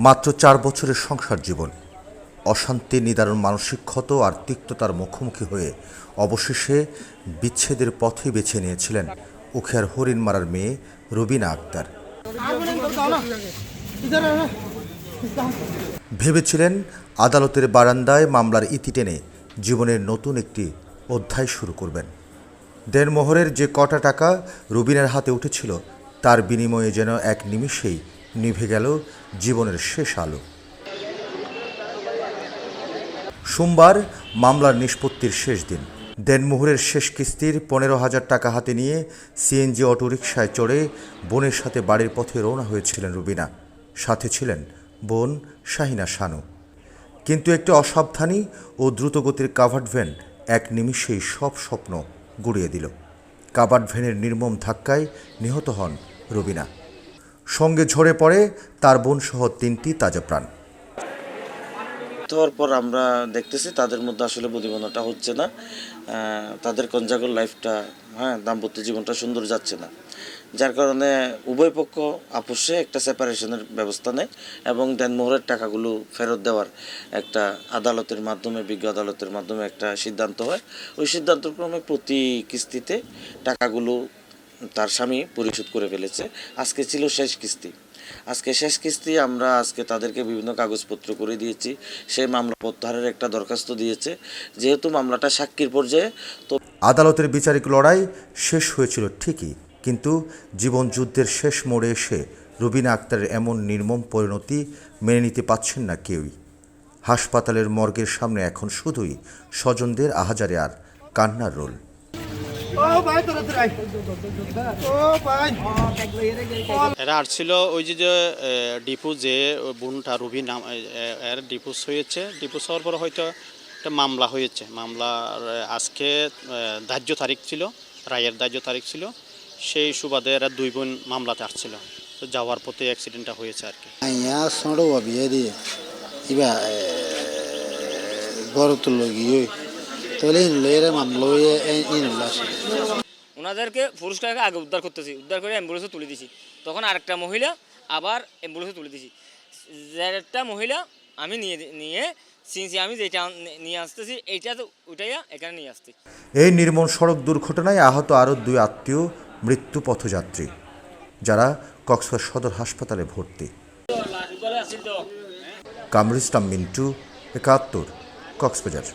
মাত্র 4 বছরের সংসার জীবন, অশান্তি, নিদারুণ মানসিক ক্ষত আর তিক্ততার মুখোমুখি হয়ে অবশেষে বিচ্ছেদের পথই বেছে নিয়েছিলেন উখিয়ার হরিণমারার মেয়ে রুবিনা আক্তার। ভেবেছিলেন আদালতের বারান্দায় মামলার ইতি টেনে জীবনের নতুন একটি অধ্যায় শুরু করবেন। দেড়মোহরের যে কটা টাকা রুবিনার হাতে উঠেছিল তার বিনিময়ে যেন এক নিমিষেই নিভে গেল জীবনের শেষ আলো। সোমবার মামলার নিষ্পত্তির শেষ দিন। দেড়মোহরের শেষ কিস্তির 15,000 টাকা হাতে নিয়ে সিএনজি অটোরিকশায় চড়ে বোনের সাথে বাড়ির পথে রওনা হয়েছিলেন রুবিনা। সাথে ছিলেন বোন শাহিনা শানু। কিন্তু একটি অসাবধানী ও দ্রুতগতির কাভার্ড ভ্যান এক নিমিষেই সব স্বপ্ন গুড়িয়ে দিল। কাভার্ড ভ্যানের নির্মম ধাক্কায় নিহত হন রুবিনা। সঙ্গে ঝরে পড়ে তার বোন সহ 3টি তাজা প্রাণ। তারপর আমরা দেখতেছি তাদের মধ্যে আসলে বুদ্ধিমানতা হচ্ছে না, তাদের কনজাগল লাইফটা, দাম্পত্য জীবনটা সুন্দর যাচ্ছে না, যার কারণে উভয় পক্ষ আপোষে একটা সেপারেশনের ব্যবস্থা নেয় এবং দেনমোহরের টাকাগুলো ফেরত দেওয়ার একটা আদালতের মাধ্যমে, বিজ্ঞ আদালতের মাধ্যমে একটা সিদ্ধান্ত হয়। ওই সিদ্ধান্তক্রমে প্রতি কিস্তিতে টাকাগুলো তার স্বামী পরিশোধ করে ফেলেছে। আজকে ছিল শেষ কিস্তি। আজকে শেষ কিস্তি আমরা আজকে তাদেরকে বিভিন্ন কাগজপত্র করে দিয়েছি। সেই মামলা প্রত্যাহারের একটা দরখাস্ত দিয়েছে, যেহেতু মামলাটা সাক্ষীর পর্যায়ে। তো আদালতের বিচারিক লড়াই শেষ হয়েছিল ঠিকই, কিন্তু জীবন যুদ্ধের শেষ মোড়ে এসে রুবিনা আক্তারের এমন নির্মম পরিণতি মেনে নিতে পারছেন না কেউই। হাসপাতালের মর্গের সামনে এখন শুধুই স্বজনদের আহাজারে আর কান্নার রোল। এরা আসছিল ওই যে ডিপো, যে বোনটা রুবি নাম, এর ডিপোজ হয়েছে। ডিপোজ হওয়ার পর হয়তো একটা মামলা হয়েছে। মামলার আজকে ধার্য তারিখ ছিল, রায়ের ধার্য তারিখ ছিল। সেই সুবাদে এরা 2 বোন মামলাতে আসছিল। তো যাওয়ার পথে অ্যাক্সিডেন্টটা হয়েছে আর কি। ওনাদেরকে পুরস্কারকে আগে উদ্ধার করতেছি, উদ্ধার করে অ্যাম্বুলেন্সে তুলে দিছি। তখন আরেকটা মহিলা আবার অ্যাম্বুলেন্সে তুলে দিছি। একটা মহিলা আমি নিয়ে সিনসি আমি যেটা নিয়ে আসতেছি, এইটা তো ওইটাই এখানে নিয়ে আসছি। এই নির্মম সড়ক দুর্ঘটনায় আহত আরও 2 আত্মীয় মৃত্যু পথযাত্রী, যারা কক্সবাজার সদর হাসপাতালে ভর্তি। কামরুল ইসলাম মিন্টু, 71, কক্সবাজার।